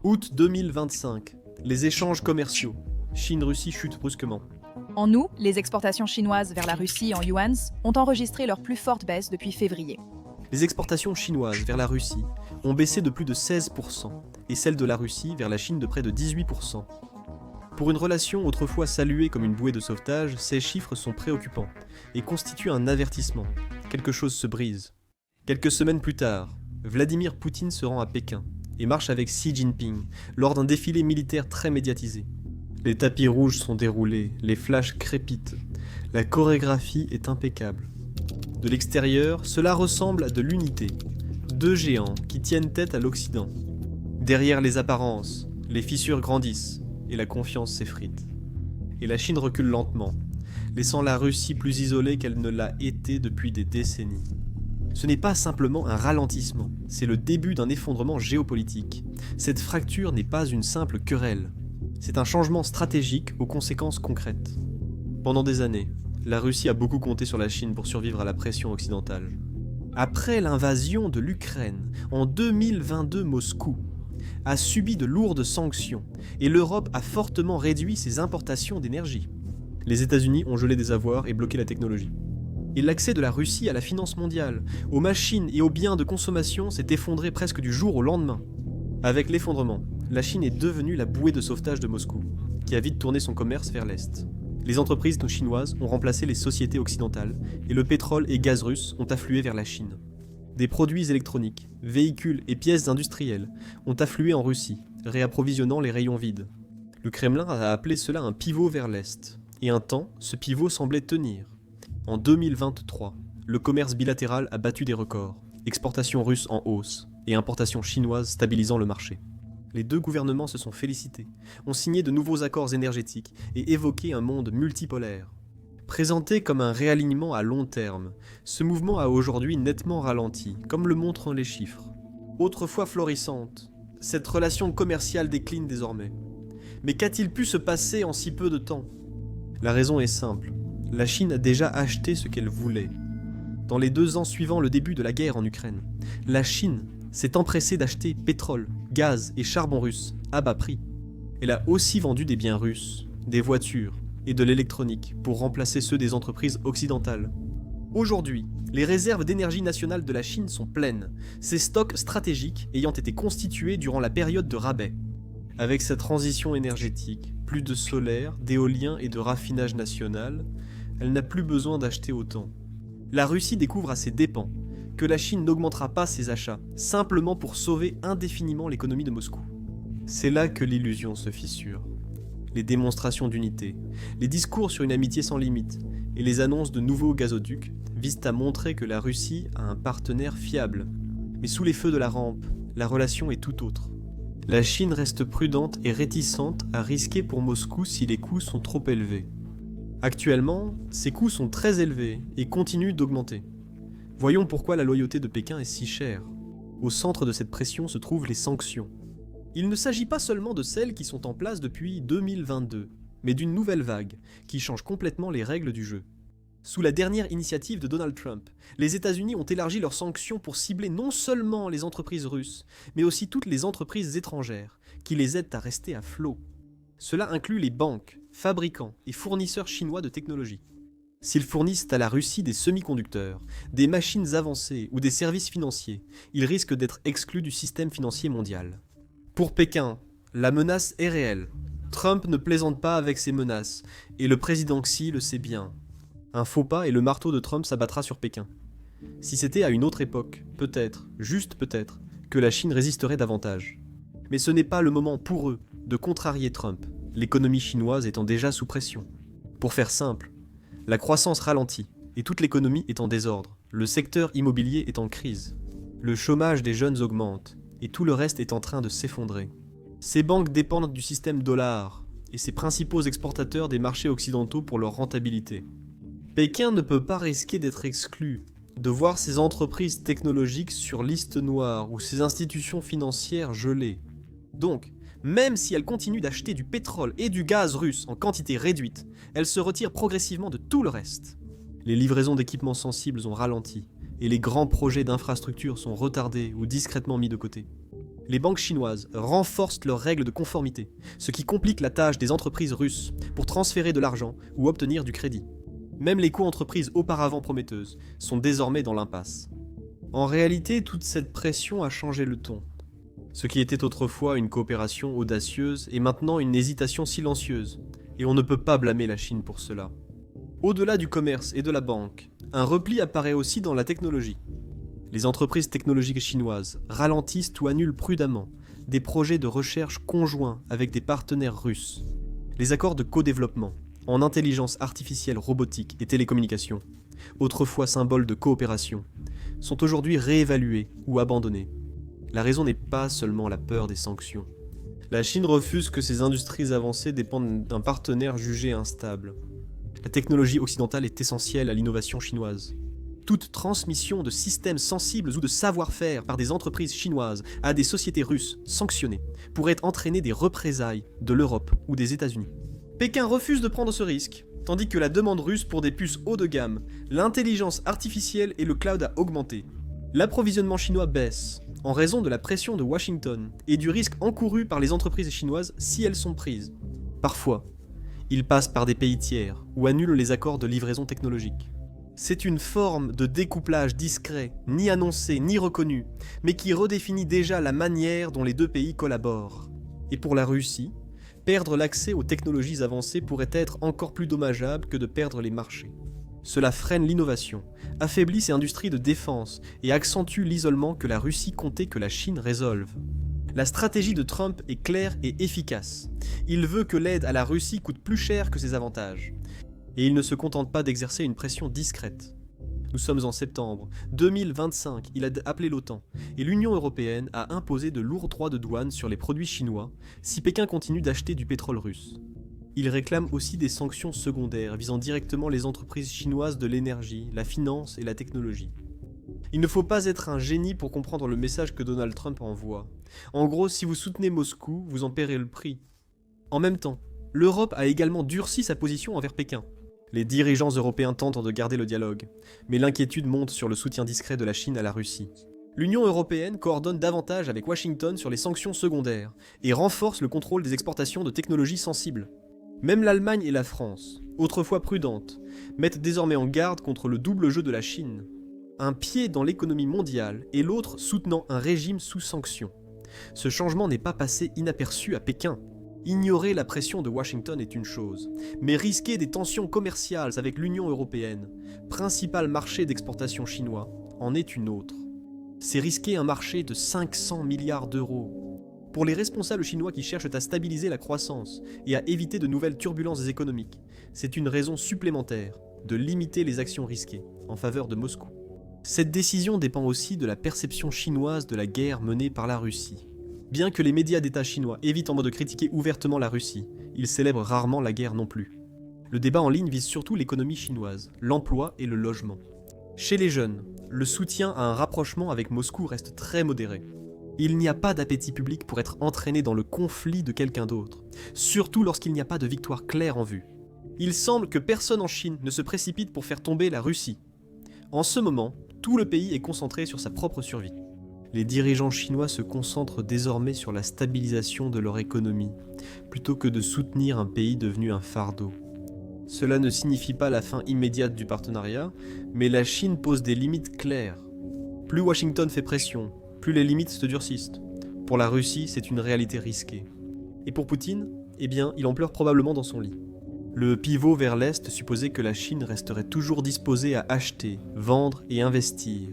Août 2025. Les échanges commerciaux. Chine-Russie chutent brusquement. En août, les exportations chinoises vers la Russie en yuans ont enregistré leur plus forte baisse depuis février. Les exportations chinoises vers la Russie ont baissé de plus de 16% et celles de la Russie vers la Chine de près de 18%. Pour une relation autrefois saluée comme une bouée de sauvetage, ces chiffres sont préoccupants et constituent un avertissement. Quelque chose se brise. Quelques semaines plus tard, Vladimir Poutine se rend à Pékin et marche avec Xi Jinping lors d'un défilé militaire très médiatisé. Les tapis rouges sont déroulés, les flashs crépitent. La chorégraphie est impeccable. De l'extérieur, cela ressemble à de l'unité. Deux géants qui tiennent tête à l'Occident. Derrière les apparences, les fissures grandissent et la confiance s'effrite. Et la Chine recule lentement, laissant la Russie plus isolée qu'elle ne l'a été depuis des décennies. Ce n'est pas simplement un ralentissement, c'est le début d'un effondrement géopolitique. Cette fracture n'est pas une simple querelle. C'est un changement stratégique aux conséquences concrètes. Pendant des années, la Russie a beaucoup compté sur la Chine pour survivre à la pression occidentale. Après l'invasion de l'Ukraine, en 2022, Moscou a subi de lourdes sanctions et l'Europe a fortement réduit ses importations d'énergie. Les États-Unis ont gelé des avoirs et bloqué la technologie. Et l'accès de la Russie à la finance mondiale, aux machines et aux biens de consommation s'est effondré presque du jour au lendemain. Avec l'effondrement, la Chine est devenue la bouée de sauvetage de Moscou, qui a vite tourné son commerce vers l'Est. Les entreprises chinoises ont remplacé les sociétés occidentales et le pétrole et gaz russes ont afflué vers la Chine. Des produits électroniques, véhicules et pièces industrielles ont afflué en Russie, réapprovisionnant les rayons vides. Le Kremlin a appelé cela un pivot vers l'Est, et un temps, ce pivot semblait tenir. En 2023, le commerce bilatéral a battu des records, exportations russes en hausse et importations chinoises stabilisant le marché. Les deux gouvernements se sont félicités, ont signé de nouveaux accords énergétiques et évoqué un monde multipolaire. Présenté comme un réalignement à long terme, ce mouvement a aujourd'hui nettement ralenti, comme le montrent les chiffres. Autrefois florissante, cette relation commerciale décline désormais. Mais qu'a-t-il pu se passer en si peu de temps ? La raison est simple. La Chine a déjà acheté ce qu'elle voulait. Dans les 2 ans suivant le début de la guerre en Ukraine, la Chine s'est empressée d'acheter pétrole, gaz et charbon russe à bas prix. Elle a aussi vendu des biens russes, des voitures et de l'électronique pour remplacer ceux des entreprises occidentales. Aujourd'hui, les réserves d'énergie nationale de la Chine sont pleines, ces stocks stratégiques ayant été constitués durant la période de rabais. Avec sa transition énergétique, plus de solaire, d'éolien et de raffinage national, elle n'a plus besoin d'acheter autant. La Russie découvre à ses dépens que la Chine n'augmentera pas ses achats, simplement pour sauver indéfiniment l'économie de Moscou. C'est là que l'illusion se fissure. Les démonstrations d'unité, les discours sur une amitié sans limite et les annonces de nouveaux gazoducs visent à montrer que la Russie a un partenaire fiable. Mais sous les feux de la rampe, la relation est tout autre. La Chine reste prudente et réticente à risquer pour Moscou si les coûts sont trop élevés. Actuellement, ces coûts sont très élevés et continuent d'augmenter. Voyons pourquoi la loyauté de Pékin est si chère. Au centre de cette pression se trouvent les sanctions. Il ne s'agit pas seulement de celles qui sont en place depuis 2022, mais d'une nouvelle vague qui change complètement les règles du jeu. Sous la dernière initiative de Donald Trump, les États-Unis ont élargi leurs sanctions pour cibler non seulement les entreprises russes, mais aussi toutes les entreprises étrangères, qui les aident à rester à flot. Cela inclut les banques, fabricants et fournisseurs chinois de technologie. S'ils fournissent à la Russie des semi-conducteurs, des machines avancées ou des services financiers, ils risquent d'être exclus du système financier mondial. Pour Pékin, la menace est réelle. Trump ne plaisante pas avec ses menaces, et le président Xi le sait bien. Un faux pas et le marteau de Trump s'abattra sur Pékin. Si c'était à une autre époque, peut-être, juste peut-être, que la Chine résisterait davantage. Mais ce n'est pas le moment pour eux de contrarier Trump, l'économie chinoise étant déjà sous pression. Pour faire simple, la croissance ralentit et toute l'économie est en désordre. Le secteur immobilier est en crise. Le chômage des jeunes augmente et tout le reste est en train de s'effondrer. Ces banques dépendent du système dollar et ses principaux exportateurs des marchés occidentaux pour leur rentabilité. Pékin ne peut pas risquer d'être exclu, de voir ses entreprises technologiques sur liste noire ou ses institutions financières gelées. Donc, même si elle continue d'acheter du pétrole et du gaz russe en quantité réduite, elle se retire progressivement de tout le reste. Les livraisons d'équipements sensibles ont ralenti, et les grands projets d'infrastructures sont retardés ou discrètement mis de côté. Les banques chinoises renforcent leurs règles de conformité, ce qui complique la tâche des entreprises russes pour transférer de l'argent ou obtenir du crédit. Même les co-entreprises auparavant prometteuses sont désormais dans l'impasse. En réalité, toute cette pression a changé le ton. Ce qui était autrefois une coopération audacieuse est maintenant une hésitation silencieuse, et on ne peut pas blâmer la Chine pour cela. Au-delà du commerce et de la banque, un repli apparaît aussi dans la technologie. Les entreprises technologiques chinoises ralentissent ou annulent prudemment des projets de recherche conjoints avec des partenaires russes. Les accords de co-développement en intelligence artificielle robotique et télécommunications, autrefois symboles de coopération, sont aujourd'hui réévalués ou abandonnés. La raison n'est pas seulement la peur des sanctions. La Chine refuse que ses industries avancées dépendent d'un partenaire jugé instable. La technologie occidentale est essentielle à l'innovation chinoise. Toute transmission de systèmes sensibles ou de savoir-faire par des entreprises chinoises à des sociétés russes sanctionnées pourrait entraîner des représailles de l'Europe ou des États-Unis. Pékin refuse de prendre ce risque, tandis que la demande russe pour des puces haut de gamme, l'intelligence artificielle et le cloud a augmenté. L'approvisionnement chinois baisse, en raison de la pression de Washington et du risque encouru par les entreprises chinoises si elles sont prises. Parfois, ils passent par des pays tiers ou annulent les accords de livraison technologique. C'est une forme de découplage discret, ni annoncé, ni reconnu, mais qui redéfinit déjà la manière dont les deux pays collaborent. Et pour la Russie, perdre l'accès aux technologies avancées pourrait être encore plus dommageable que de perdre les marchés. Cela freine l'innovation, affaiblit ses industries de défense et accentue l'isolement que la Russie comptait que la Chine résolve. La stratégie de Trump est claire et efficace. Il veut que l'aide à la Russie coûte plus cher que ses avantages. Et il ne se contente pas d'exercer une pression discrète. Nous sommes en septembre 2025, il a appelé l'OTAN, et l'Union européenne a imposé de lourds droits de douane sur les produits chinois si Pékin continue d'acheter du pétrole russe. Il réclame aussi des sanctions secondaires visant directement les entreprises chinoises de l'énergie, la finance et la technologie. Il ne faut pas être un génie pour comprendre le message que Donald Trump envoie. En gros, si vous soutenez Moscou, vous en paierez le prix. En même temps, l'Europe a également durci sa position envers Pékin. Les dirigeants européens tentent de garder le dialogue, mais l'inquiétude monte sur le soutien discret de la Chine à la Russie. L'Union européenne coordonne davantage avec Washington sur les sanctions secondaires et renforce le contrôle des exportations de technologies sensibles. Même l'Allemagne et la France, autrefois prudentes, mettent désormais en garde contre le double jeu de la Chine. Un pied dans l'économie mondiale et l'autre soutenant un régime sous sanctions. Ce changement n'est pas passé inaperçu à Pékin. Ignorer la pression de Washington est une chose, mais risquer des tensions commerciales avec l'Union européenne, principal marché d'exportation chinois, en est une autre. C'est risquer un marché de 500 milliards d'euros. Pour les responsables chinois qui cherchent à stabiliser la croissance et à éviter de nouvelles turbulences économiques, c'est une raison supplémentaire de limiter les actions risquées en faveur de Moscou. Cette décision dépend aussi de la perception chinoise de la guerre menée par la Russie. Bien que les médias d'État chinois évitent en mode de critiquer ouvertement la Russie, ils célèbrent rarement la guerre non plus. Le débat en ligne vise surtout l'économie chinoise, l'emploi et le logement. Chez les jeunes, le soutien à un rapprochement avec Moscou reste très modéré. Il n'y a pas d'appétit public pour être entraîné dans le conflit de quelqu'un d'autre, surtout lorsqu'il n'y a pas de victoire claire en vue. Il semble que personne en Chine ne se précipite pour faire tomber la Russie. En ce moment, tout le pays est concentré sur sa propre survie. Les dirigeants chinois se concentrent désormais sur la stabilisation de leur économie, plutôt que de soutenir un pays devenu un fardeau. Cela ne signifie pas la fin immédiate du partenariat, mais la Chine pose des limites claires. Plus Washington fait pression, plus les limites se durcissent. Pour la Russie, c'est une réalité risquée. Et pour Poutine, eh bien, il en pleure probablement dans son lit. Le pivot vers l'Est supposait que la Chine resterait toujours disposée à acheter, vendre et investir.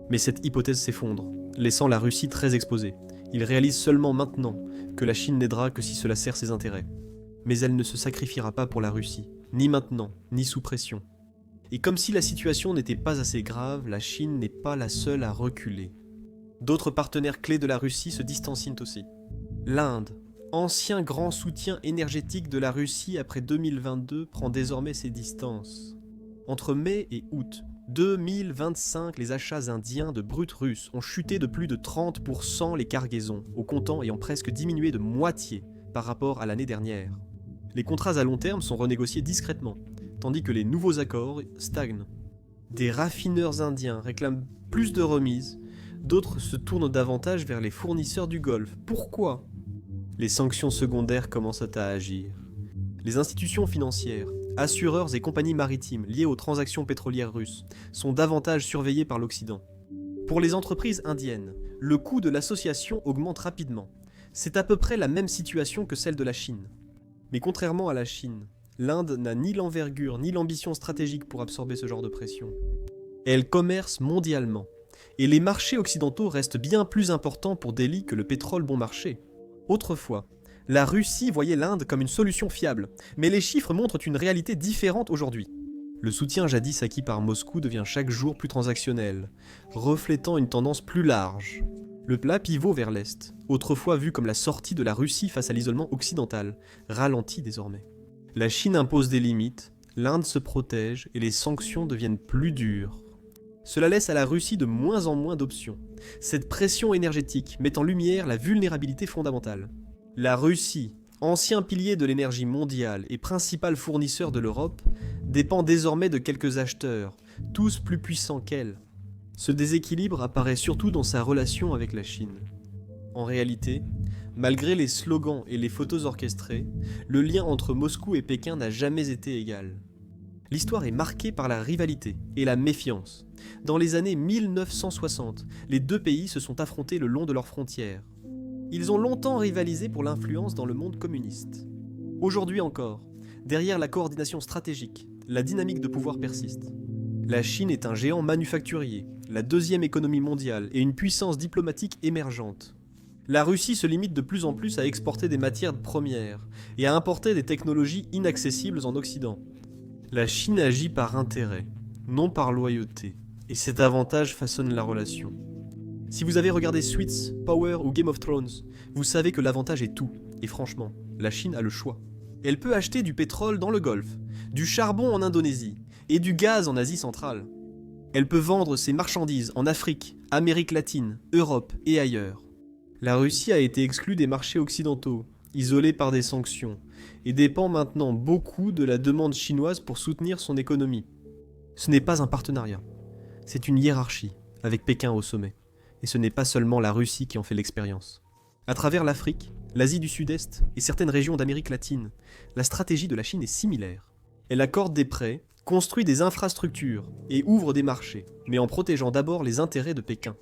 Mais cette hypothèse s'effondre, laissant la Russie très exposée. Il réalise seulement maintenant que la Chine n'aidera que si cela sert ses intérêts. Mais elle ne se sacrifiera pas pour la Russie, ni maintenant, ni sous pression. Et comme si la situation n'était pas assez grave, la Chine n'est pas la seule à reculer. D'autres partenaires clés de la Russie se distancient aussi. L'Inde, ancien grand soutien énergétique de la Russie après 2022, prend désormais ses distances. Entre mai et août 2025, les achats indiens de brut russe ont chuté de plus de 30% les cargaisons, au comptant ayant presque diminué de moitié par rapport à l'année dernière. Les contrats à long terme sont renégociés discrètement, tandis que les nouveaux accords stagnent. Des raffineurs indiens réclament plus de remises, D'autres se tournent davantage vers les fournisseurs du Golfe. Pourquoi? Les sanctions secondaires commencent à agir. Les institutions financières, assureurs et compagnies maritimes liées aux transactions pétrolières russes sont davantage surveillées par l'Occident. Pour les entreprises indiennes, le coût de l'association augmente rapidement. C'est à peu près la même situation que celle de la Chine. Mais contrairement à la Chine, l'Inde n'a ni l'envergure ni l'ambition stratégique pour absorber ce genre de pression. Elle commerce mondialement, et les marchés occidentaux restent bien plus importants pour Delhi que le pétrole bon marché. Autrefois, la Russie voyait l'Inde comme une solution fiable, mais les chiffres montrent une réalité différente aujourd'hui. Le soutien jadis acquis par Moscou devient chaque jour plus transactionnel, reflétant une tendance plus large. Le plat pivot vers l'Est, autrefois vu comme la sortie de la Russie face à l'isolement occidental, ralentit désormais. La Chine impose des limites, l'Inde se protège et les sanctions deviennent plus dures. Cela laisse à la Russie de moins en moins d'options. Cette pression énergétique met en lumière la vulnérabilité fondamentale. La Russie, ancien pilier de l'énergie mondiale et principal fournisseur de l'Europe, dépend désormais de quelques acheteurs, tous plus puissants qu'elle. Ce déséquilibre apparaît surtout dans sa relation avec la Chine. En réalité, malgré les slogans et les photos orchestrées, le lien entre Moscou et Pékin n'a jamais été égal. L'histoire est marquée par la rivalité et la méfiance. Dans les années 1960, les deux pays se sont affrontés le long de leurs frontières. Ils ont longtemps rivalisé pour l'influence dans le monde communiste. Aujourd'hui encore, derrière la coordination stratégique, la dynamique de pouvoir persiste. La Chine est un géant manufacturier, la deuxième économie mondiale et une puissance diplomatique émergente. La Russie se limite de plus en plus à exporter des matières premières et à importer des technologies inaccessibles en Occident. La Chine agit par intérêt, non par loyauté, et cet avantage façonne la relation. Si vous avez regardé Suits, Power ou Game of Thrones, vous savez que l'avantage est tout, et franchement, la Chine a le choix. Elle peut acheter du pétrole dans le Golfe, du charbon en Indonésie, et du gaz en Asie centrale. Elle peut vendre ses marchandises en Afrique, Amérique latine, Europe et ailleurs. La Russie a été exclue des marchés occidentaux, isolée par des sanctions, et dépend maintenant beaucoup de la demande chinoise pour soutenir son économie. Ce n'est pas un partenariat, c'est une hiérarchie, avec Pékin au sommet. Et ce n'est pas seulement la Russie qui en fait l'expérience. À travers l'Afrique, l'Asie du Sud-Est et certaines régions d'Amérique latine, la stratégie de la Chine est similaire. Elle accorde des prêts, construit des infrastructures et ouvre des marchés, mais en protégeant d'abord les intérêts de Pékin.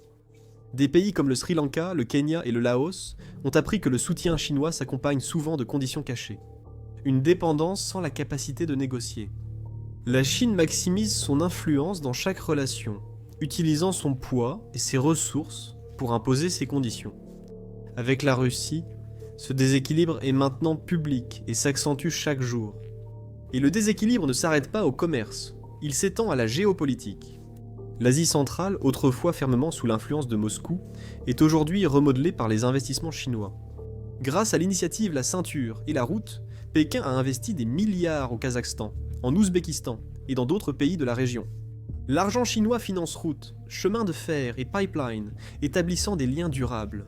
Des pays comme le Sri Lanka, le Kenya et le Laos ont appris que le soutien chinois s'accompagne souvent de conditions cachées. Une dépendance sans la capacité de négocier. La Chine maximise son influence dans chaque relation, utilisant son poids et ses ressources pour imposer ses conditions. Avec la Russie, ce déséquilibre est maintenant public et s'accentue chaque jour. Et le déséquilibre ne s'arrête pas au commerce, il s'étend à la géopolitique. L'Asie centrale, autrefois fermement sous l'influence de Moscou, est aujourd'hui remodelée par les investissements chinois. Grâce à l'initiative La Ceinture et la Route, Pékin a investi des milliards au Kazakhstan, en Ouzbékistan et dans d'autres pays de la région. L'argent chinois finance routes, chemins de fer et pipelines, établissant des liens durables.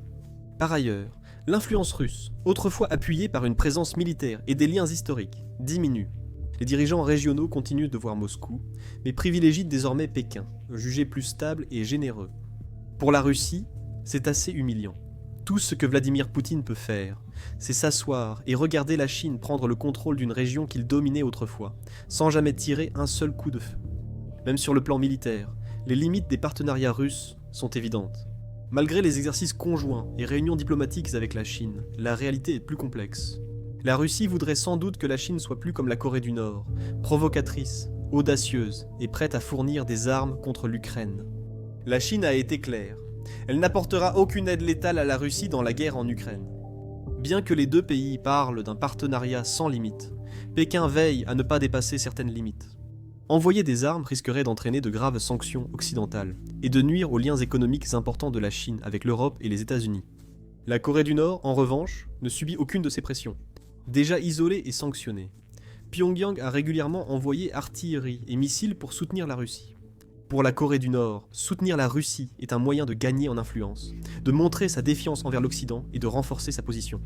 Par ailleurs, l'influence russe, autrefois appuyée par une présence militaire et des liens historiques, diminue. Les dirigeants régionaux continuent de voir Moscou, mais privilégient désormais Pékin, jugé plus stable et généreux. Pour la Russie, c'est assez humiliant. Tout ce que Vladimir Poutine peut faire, c'est s'asseoir et regarder la Chine prendre le contrôle d'une région qu'il dominait autrefois, sans jamais tirer un seul coup de feu. Même sur le plan militaire, les limites des partenariats russes sont évidentes. Malgré les exercices conjoints et réunions diplomatiques avec la Chine, la réalité est plus complexe. La Russie voudrait sans doute que la Chine soit plus comme la Corée du Nord, provocatrice, audacieuse et prête à fournir des armes contre l'Ukraine. La Chine a été claire. Elle n'apportera aucune aide létale à la Russie dans la guerre en Ukraine. Bien que les deux pays parlent d'un partenariat sans limite, Pékin veille à ne pas dépasser certaines limites. Envoyer des armes risquerait d'entraîner de graves sanctions occidentales et de nuire aux liens économiques importants de la Chine avec l'Europe et les États-Unis. La Corée du Nord, en revanche, ne subit aucune de ces pressions. Déjà isolée et sanctionnée, Pyongyang a régulièrement envoyé artillerie et missiles pour soutenir la Russie. Pour la Corée du Nord, soutenir la Russie est un moyen de gagner en influence, de montrer sa défiance envers l'Occident et de renforcer sa position.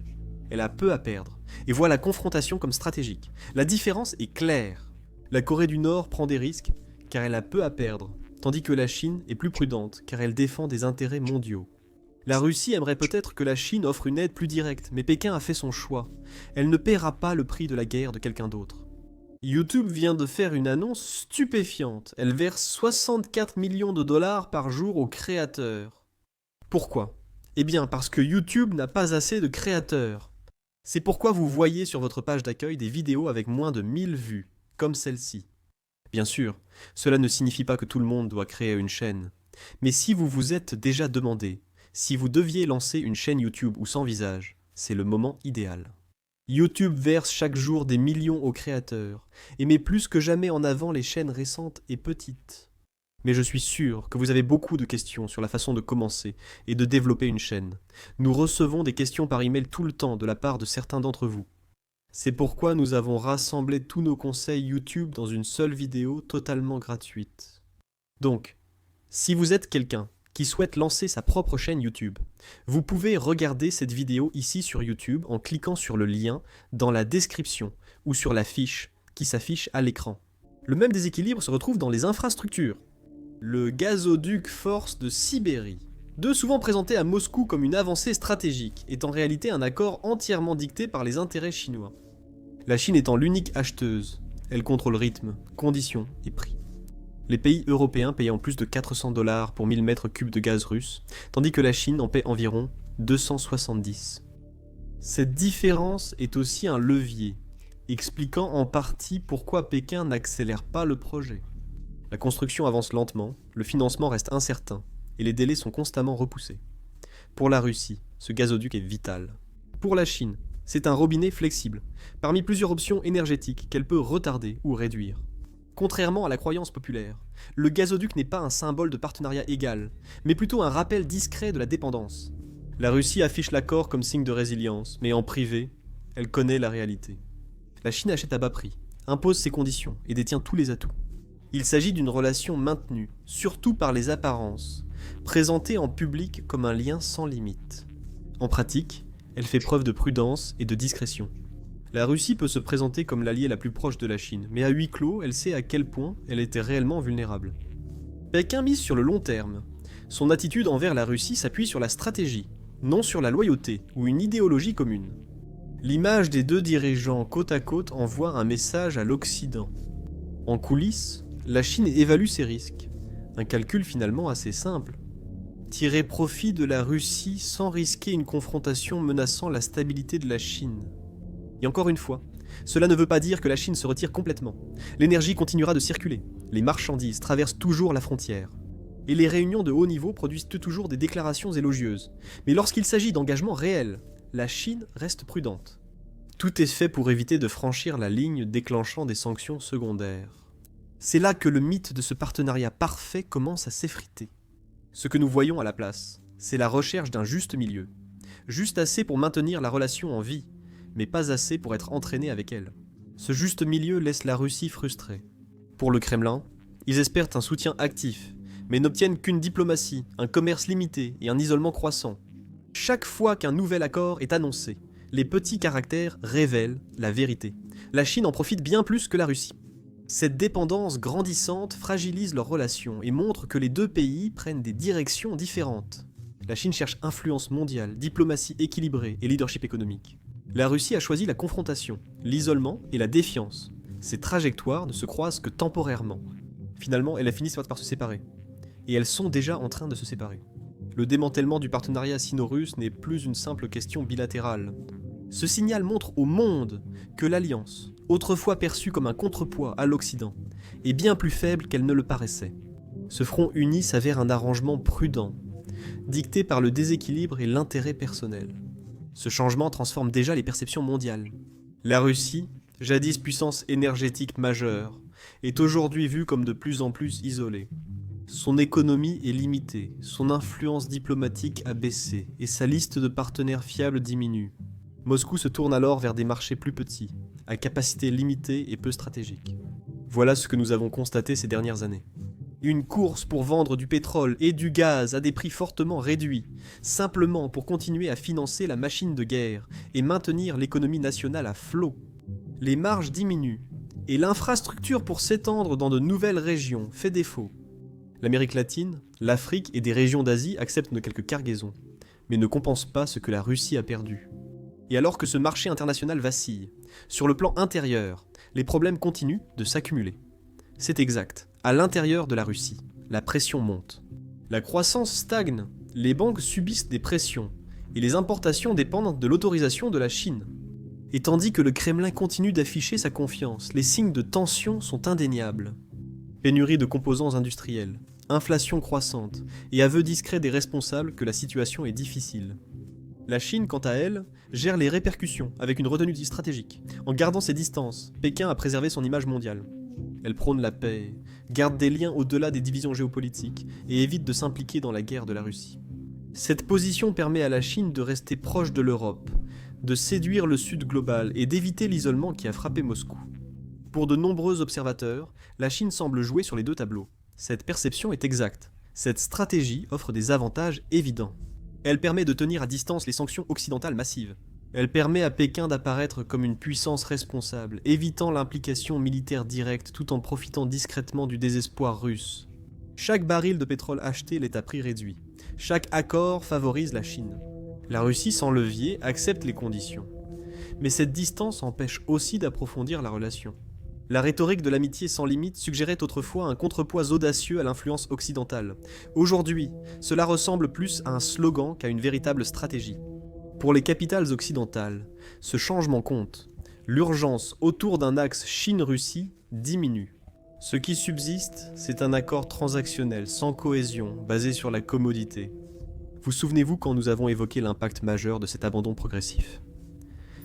Elle a peu à perdre, et voit la confrontation comme stratégique. La différence est claire. La Corée du Nord prend des risques, car elle a peu à perdre, tandis que la Chine est plus prudente car elle défend des intérêts mondiaux. La Russie aimerait peut-être que la Chine offre une aide plus directe, mais Pékin a fait son choix. Elle ne paiera pas le prix de la guerre de quelqu'un d'autre. YouTube vient de faire une annonce stupéfiante. Elle verse 64 millions de dollars par jour aux créateurs. Pourquoi ? Eh bien parce que YouTube n'a pas assez de créateurs. C'est pourquoi vous voyez sur votre page d'accueil des vidéos avec moins de 1000 vues, comme celle-ci. Bien sûr, cela ne signifie pas que tout le monde doit créer une chaîne. Mais si vous vous êtes déjà demandé, si vous deviez lancer une chaîne YouTube ou sans visage, c'est le moment idéal. YouTube verse chaque jour des millions aux créateurs, et met plus que jamais en avant les chaînes récentes et petites. Mais je suis sûr que vous avez beaucoup de questions sur la façon de commencer et de développer une chaîne. Nous recevons des questions par email tout le temps de la part de certains d'entre vous. C'est pourquoi nous avons rassemblé tous nos conseils YouTube dans une seule vidéo totalement gratuite. Donc, si vous êtes quelqu'un qui souhaite lancer sa propre chaîne YouTube, vous pouvez regarder cette vidéo ici sur YouTube en cliquant sur le lien dans la description ou sur la fiche qui s'affiche à l'écran. Le même déséquilibre se retrouve dans les infrastructures. Le gazoduc Force de Sibérie, souvent présenté à Moscou comme une avancée stratégique, est en réalité un accord entièrement dicté par les intérêts chinois. La Chine étant l'unique acheteuse, elle contrôle rythme, conditions et prix. Les pays européens payent en plus de 400 $ pour 1000 mètres cubes de gaz russe, tandis que la Chine en paie environ 270. Cette différence est aussi un levier, expliquant en partie pourquoi Pékin n'accélère pas le projet. La construction avance lentement, le financement reste incertain, et les délais sont constamment repoussés. Pour la Russie, ce gazoduc est vital. Pour la Chine, c'est un robinet flexible, parmi plusieurs options énergétiques qu'elle peut retarder ou réduire. Contrairement à la croyance populaire, le gazoduc n'est pas un symbole de partenariat égal, mais plutôt un rappel discret de la dépendance. La Russie affiche l'accord comme signe de résilience, mais en privé, elle connaît la réalité. La Chine achète à bas prix, impose ses conditions et détient tous les atouts. Il s'agit d'une relation maintenue, surtout par les apparences, présentée en public comme un lien sans limite. En pratique, elle fait preuve de prudence et de discrétion. La Russie peut se présenter comme l'alliée la plus proche de la Chine, mais à huis clos, elle sait à quel point elle était réellement vulnérable. Pékin mise sur le long terme. Son attitude envers la Russie s'appuie sur la stratégie, non sur la loyauté ou une idéologie commune. L'image des deux dirigeants côte à côte envoie un message à l'Occident. En coulisses, la Chine évalue ses risques. Un calcul finalement assez simple. Tirer profit de la Russie sans risquer une confrontation menaçant la stabilité de la Chine. Et encore une fois, cela ne veut pas dire que la Chine se retire complètement. L'énergie continuera de circuler. Les marchandises traversent toujours la frontière. Et les réunions de haut niveau produisent toujours des déclarations élogieuses. Mais lorsqu'il s'agit d'engagements réels, la Chine reste prudente. Tout est fait pour éviter de franchir la ligne déclenchant des sanctions secondaires. C'est là que le mythe de ce partenariat parfait commence à s'effriter. Ce que nous voyons à la place, c'est la recherche d'un juste milieu. Juste assez pour maintenir la relation en vie, mais pas assez pour être entraîné avec elle. Ce juste milieu laisse la Russie frustrée. Pour le Kremlin, ils espèrent un soutien actif, mais n'obtiennent qu'une diplomatie, un commerce limité et un isolement croissant. Chaque fois qu'un nouvel accord est annoncé, les petits caractères révèlent la vérité. La Chine en profite bien plus que la Russie. Cette dépendance grandissante fragilise leurs relations et montre que les deux pays prennent des directions différentes. La Chine cherche influence mondiale, diplomatie équilibrée et leadership économique. La Russie a choisi la confrontation, l'isolement et la défiance. Ces trajectoires ne se croisent que temporairement. Finalement, elles finissent par se séparer. Et elles sont déjà en train de se séparer. Le démantèlement du partenariat sino-russe n'est plus une simple question bilatérale. Ce signal montre au monde que l'alliance, autrefois perçue comme un contrepoids à l'Occident, est bien plus faible qu'elle ne le paraissait. Ce front uni s'avère un arrangement prudent, dicté par le déséquilibre et l'intérêt personnel. Ce changement transforme déjà les perceptions mondiales. La Russie, jadis puissance énergétique majeure, est aujourd'hui vue comme de plus en plus isolée. Son économie est limitée, son influence diplomatique a baissé et sa liste de partenaires fiables diminue. Moscou se tourne alors vers des marchés plus petits, à capacité limitée et peu stratégique. Voilà ce que nous avons constaté ces dernières années. Une course pour vendre du pétrole et du gaz à des prix fortement réduits, simplement pour continuer à financer la machine de guerre et maintenir l'économie nationale à flot. Les marges diminuent, et l'infrastructure pour s'étendre dans de nouvelles régions fait défaut. L'Amérique latine, l'Afrique et des régions d'Asie acceptent quelques cargaisons, mais ne compensent pas ce que la Russie a perdu. Et alors que ce marché international vacille, sur le plan intérieur, les problèmes continuent de s'accumuler. C'est exact, à l'intérieur de la Russie, la pression monte. La croissance stagne, les banques subissent des pressions, et les importations dépendent de l'autorisation de la Chine. Et tandis que le Kremlin continue d'afficher sa confiance, les signes de tension sont indéniables. Pénurie de composants industriels, inflation croissante, et aveu discret des responsables que la situation est difficile. La Chine, quant à elle, gère les répercussions avec une retenue stratégique. En gardant ses distances, Pékin a préservé son image mondiale. Elle prône la paix, garde des liens au-delà des divisions géopolitiques et évite de s'impliquer dans la guerre de la Russie. Cette position permet à la Chine de rester proche de l'Europe, de séduire le Sud global et d'éviter l'isolement qui a frappé Moscou. Pour de nombreux observateurs, la Chine semble jouer sur les deux tableaux. Cette perception est exacte. Cette stratégie offre des avantages évidents. Elle permet de tenir à distance les sanctions occidentales massives. Elle permet à Pékin d'apparaître comme une puissance responsable, évitant l'implication militaire directe tout en profitant discrètement du désespoir russe. Chaque baril de pétrole acheté l'est à prix réduit. Chaque accord favorise la Chine. La Russie, sans levier, accepte les conditions. Mais cette distance empêche aussi d'approfondir la relation. La rhétorique de l'amitié sans limite suggérait autrefois un contrepoids audacieux à l'influence occidentale. Aujourd'hui, cela ressemble plus à un slogan qu'à une véritable stratégie. Pour les capitales occidentales, ce changement compte. L'urgence autour d'un axe Chine-Russie diminue. Ce qui subsiste, c'est un accord transactionnel sans cohésion, basé sur la commodité. Vous souvenez-vous quand nous avons évoqué l'impact majeur de cet abandon progressif ?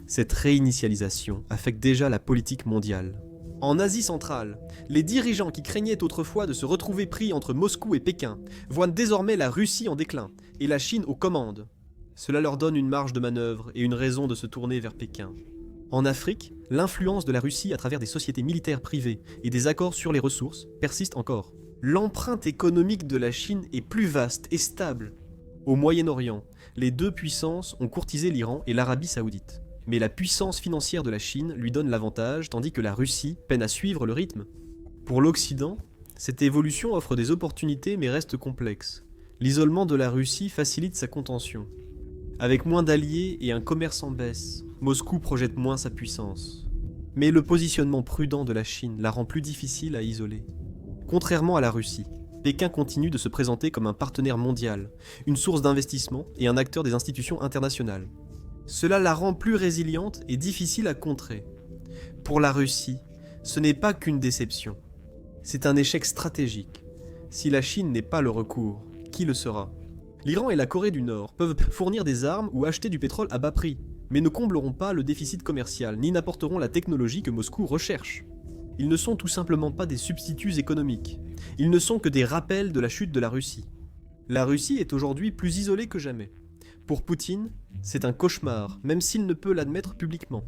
Cette réinitialisation affecte déjà la politique mondiale. En Asie centrale, les dirigeants qui craignaient autrefois de se retrouver pris entre Moscou et Pékin voient désormais la Russie en déclin et la Chine aux commandes. Cela leur donne une marge de manœuvre et une raison de se tourner vers Pékin. En Afrique, l'influence de la Russie à travers des sociétés militaires privées et des accords sur les ressources persiste encore. L'empreinte économique de la Chine est plus vaste et stable. Au Moyen-Orient, les deux puissances ont courtisé l'Iran et l'Arabie saoudite. Mais la puissance financière de la Chine lui donne l'avantage, tandis que la Russie peine à suivre le rythme. Pour l'Occident, cette évolution offre des opportunités mais reste complexe. L'isolement de la Russie facilite sa contention. Avec moins d'alliés et un commerce en baisse, Moscou projette moins sa puissance. Mais le positionnement prudent de la Chine la rend plus difficile à isoler. Contrairement à la Russie, Pékin continue de se présenter comme un partenaire mondial, une source d'investissement et un acteur des institutions internationales. Cela la rend plus résiliente et difficile à contrer. Pour la Russie, ce n'est pas qu'une déception. C'est un échec stratégique. Si la Chine n'est pas le recours, qui le sera ? L'Iran et la Corée du Nord peuvent fournir des armes ou acheter du pétrole à bas prix, mais ne combleront pas le déficit commercial, ni n'apporteront la technologie que Moscou recherche. Ils ne sont tout simplement pas des substituts économiques. Ils ne sont que des rappels de la chute de la Russie. La Russie est aujourd'hui plus isolée que jamais. Pour Poutine, c'est un cauchemar, même s'il ne peut l'admettre publiquement.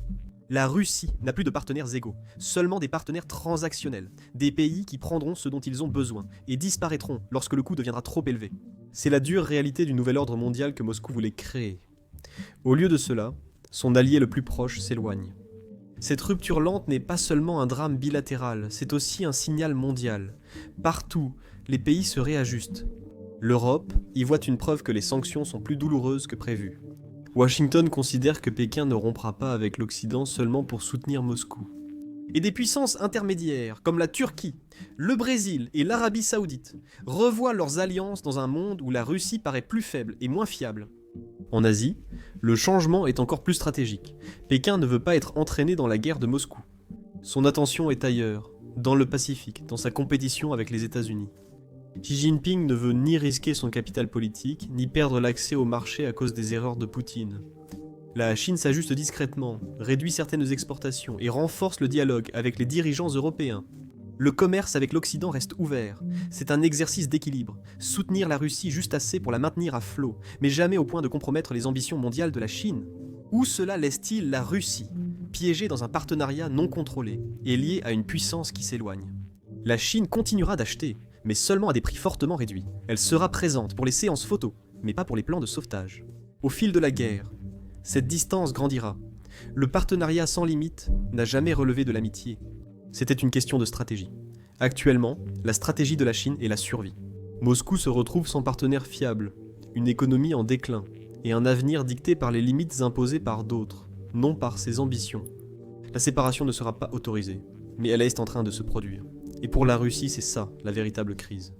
La Russie n'a plus de partenaires égaux, seulement des partenaires transactionnels, des pays qui prendront ce dont ils ont besoin et disparaîtront lorsque le coût deviendra trop élevé. C'est la dure réalité du nouvel ordre mondial que Moscou voulait créer. Au lieu de cela, son allié le plus proche s'éloigne. Cette rupture lente n'est pas seulement un drame bilatéral, c'est aussi un signal mondial. Partout, les pays se réajustent. L'Europe y voit une preuve que les sanctions sont plus douloureuses que prévu. Washington considère que Pékin ne rompra pas avec l'Occident seulement pour soutenir Moscou. Et des puissances intermédiaires, comme la Turquie, le Brésil et l'Arabie saoudite, revoient leurs alliances dans un monde où la Russie paraît plus faible et moins fiable. En Asie, le changement est encore plus stratégique. Pékin ne veut pas être entraîné dans la guerre de Moscou. Son attention est ailleurs, dans le Pacifique, dans sa compétition avec les États-Unis. Xi Jinping ne veut ni risquer son capital politique, ni perdre l'accès au marché à cause des erreurs de Poutine. La Chine s'ajuste discrètement, réduit certaines exportations et renforce le dialogue avec les dirigeants européens. Le commerce avec l'Occident reste ouvert. C'est un exercice d'équilibre. Soutenir la Russie juste assez pour la maintenir à flot, mais jamais au point de compromettre les ambitions mondiales de la Chine. Où cela laisse-t-il la Russie, piégée dans un partenariat non contrôlé et liée à une puissance qui s'éloigne ? La Chine continuera d'acheter, mais seulement à des prix fortement réduits. Elle sera présente pour les séances photos, mais pas pour les plans de sauvetage. Au fil de la guerre, cette distance grandira. Le partenariat sans limite n'a jamais relevé de l'amitié. C'était une question de stratégie. Actuellement, la stratégie de la Chine est la survie. Moscou se retrouve sans partenaire fiable, une économie en déclin, et un avenir dicté par les limites imposées par d'autres, non par ses ambitions. La séparation ne sera pas autorisée, mais elle est en train de se produire. Et pour la Russie, c'est ça, la véritable crise.